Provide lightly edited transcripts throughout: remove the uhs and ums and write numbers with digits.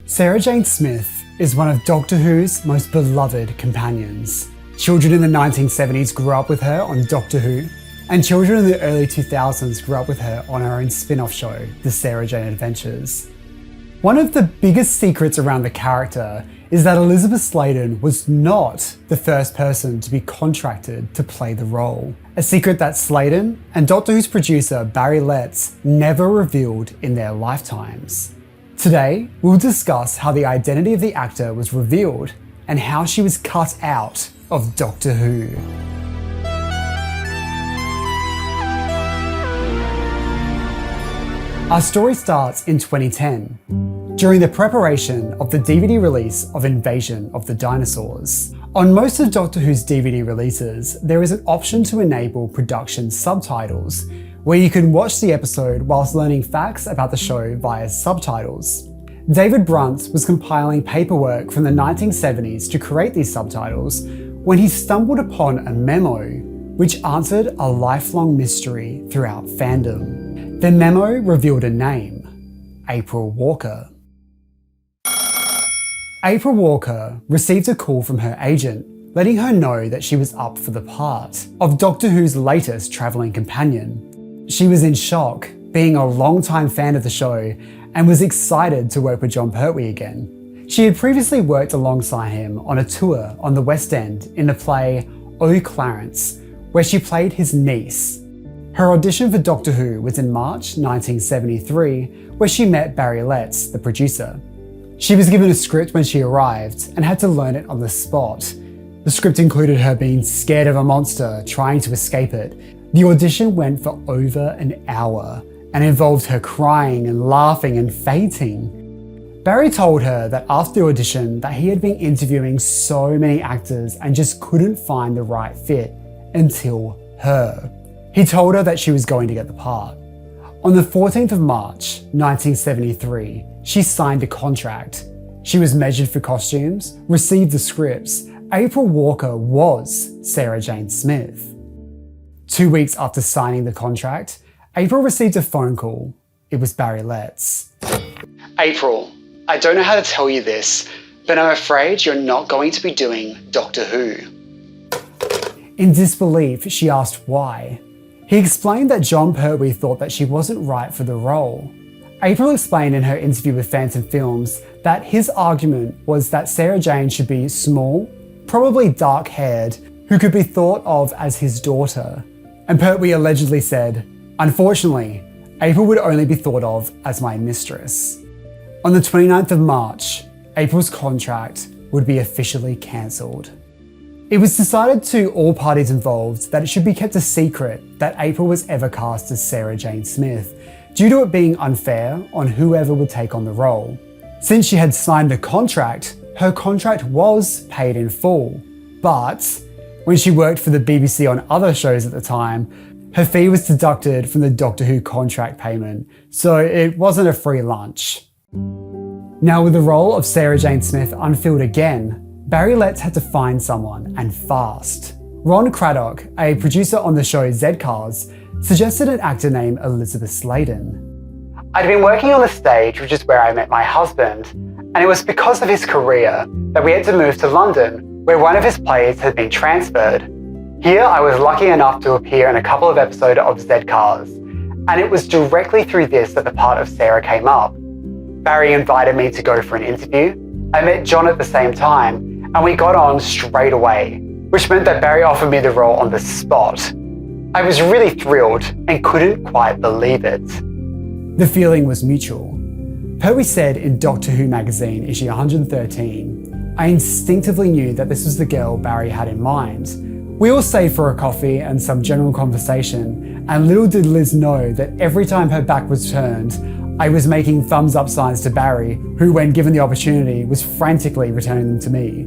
Sarah Jane Smith is one of Doctor Who's most beloved companions. Children in the 1970s grew up with her on Doctor Who, and children in the early 2000s grew up with her on her own spin-off show, The Sarah Jane Adventures. One of the biggest secrets around the character is that Lis Sladen was not the first person to be contracted to play the role. A secret that Sladen and Doctor Who's producer Barry Letts never revealed in their lifetimes. Today, we'll discuss how the identity of the actor was revealed and how she was cut out of Doctor Who. Our story starts in 2010, during the preparation of the DVD release of Invasion of the Dinosaurs. On most of Doctor Who's DVD releases, there is an option to enable production subtitles, where you can watch the episode whilst learning facts about the show via subtitles. David Brunt was compiling paperwork from the 1970s to create these subtitles when he stumbled upon a memo which answered a lifelong mystery throughout fandom. The memo revealed a name: April Walker. April Walker received a call from her agent, letting her know that she was up for the part of Doctor Who's latest travelling companion. She was in shock, being a long-time fan of the show, and was excited to work with Jon Pertwee again. She had previously worked alongside him on a tour on the West End in the play Oh Clarence, where she played his niece. Her audition for Doctor Who was in March 1973, where she met Barry Letts, the producer. She was given a script when she arrived and had to learn it on the spot. The script included her being scared of a monster, trying to escape it. The audition went for over an hour and involved her crying and laughing and fainting. Barry told her that after the audition that he had been interviewing so many actors and just couldn't find the right fit until her. He told her that she was going to get the part. On the 14th of March, 1973, she signed a contract. She was measured for costumes, received the scripts. April Walker was Sarah Jane Smith. 2 weeks after signing the contract, April received a phone call. It was Barry Letts. April, I don't know how to tell you this, but I'm afraid you're not going to be doing Doctor Who. In disbelief, she asked why. He explained that Jon Pertwee thought that she wasn't right for the role. April explained in her interview with Phantom Films that his argument was that Sarah Jane should be small, probably dark-haired, who could be thought of as his daughter. And Pertwee allegedly said, "Unfortunately, April would only be thought of as my mistress." On the 29th of March, April's contract would be officially cancelled. It was decided to all parties involved that it should be kept a secret that April was ever cast as Sarah Jane Smith, due to it being unfair on whoever would take on the role. Since she had signed the contract, her contract was paid in full, but when she worked for the BBC on other shows at the time, her fee was deducted from the Doctor Who contract payment, so it wasn't a free lunch. Now, with the role of Sarah Jane Smith unfilled again, Barry Letts had to find someone, and fast. Ron Craddock, a producer on the show Z-Cars, suggested an actor named Lis Sladen. I'd been working on the stage, which is where I met my husband, and it was because of his career that we had to move to London, where one of his plays had been transferred. Here I was lucky enough to appear in a couple of episodes of Z-Cars, and it was directly through this that the part of Sarah came up. Barry invited me to go for an interview. I met Jon at the same time, and we got on straight away, which meant that Barry offered me the role on the spot. I was really thrilled and couldn't quite believe it. The feeling was mutual. Pertwee said in Doctor Who magazine issue 113, "I instinctively knew that this was the girl Barry had in mind. We all stayed for a coffee and some general conversation, and little did Liz know that every time her back was turned, I was making thumbs up signs to Barry, who, when given the opportunity, was frantically returning them to me."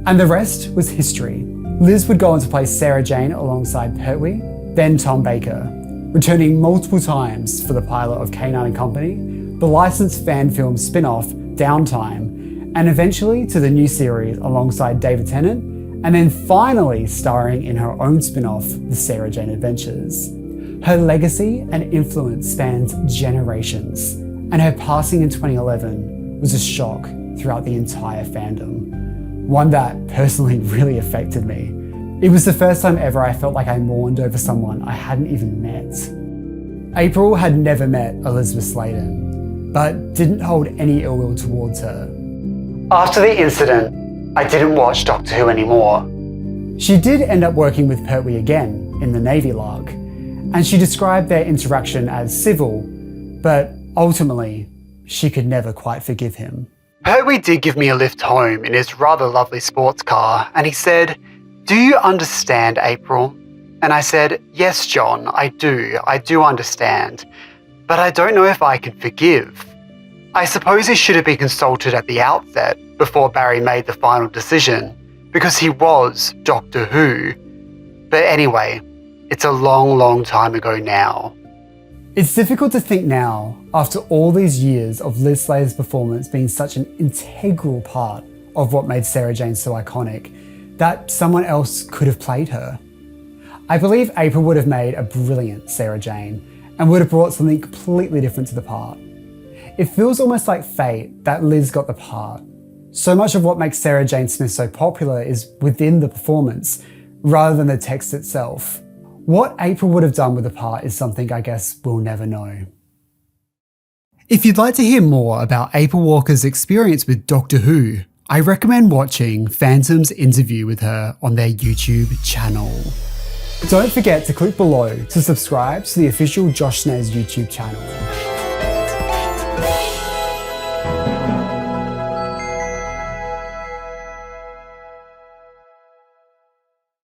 And the rest was history. Liz would go on to play Sarah Jane alongside Pertwee, then Tom Baker, returning multiple times for the pilot of K9 and Company, the licensed fan film spin-off Downtime, and eventually to the new series alongside David Tennant, and then finally starring in her own spin-off, The Sarah Jane Adventures. Her legacy and influence spans generations, and her passing in 2011 was a shock throughout the entire fandom. One that personally really affected me. It was the first time ever I felt like I mourned over someone I hadn't even met. April had never met Elizabeth Sladen, but didn't hold any ill will towards her. After the incident, I didn't watch Doctor Who anymore. She did end up working with Pertwee again in the Navy Lark, and she described their interaction as civil, but ultimately, she could never quite forgive him. Pertwee did give me a lift home in his rather lovely sports car, and he said, "Do you understand, April?" And I said, "Yes, John, I do understand, but I don't know if I can forgive." I suppose he should have been consulted at the outset before Barry made the final decision, because he was Doctor Who. But anyway, it's a long, long time ago now. It's difficult to think now, after all these years of Lis Sladen's performance being such an integral part of what made Sarah Jane so iconic, that someone else could have played her. I believe April would have made a brilliant Sarah Jane and would have brought something completely different to the part. It feels almost like fate that Liz got the part. So much of what makes Sarah Jane Smith so popular is within the performance, rather than the text itself. What April would have done with the part is something I guess we'll never know. If you'd like to hear more about April Walker's experience with Doctor Who, I recommend watching Phantom's interview with her on their YouTube channel. Don't forget to click below to subscribe to the official Josh Snares YouTube channel.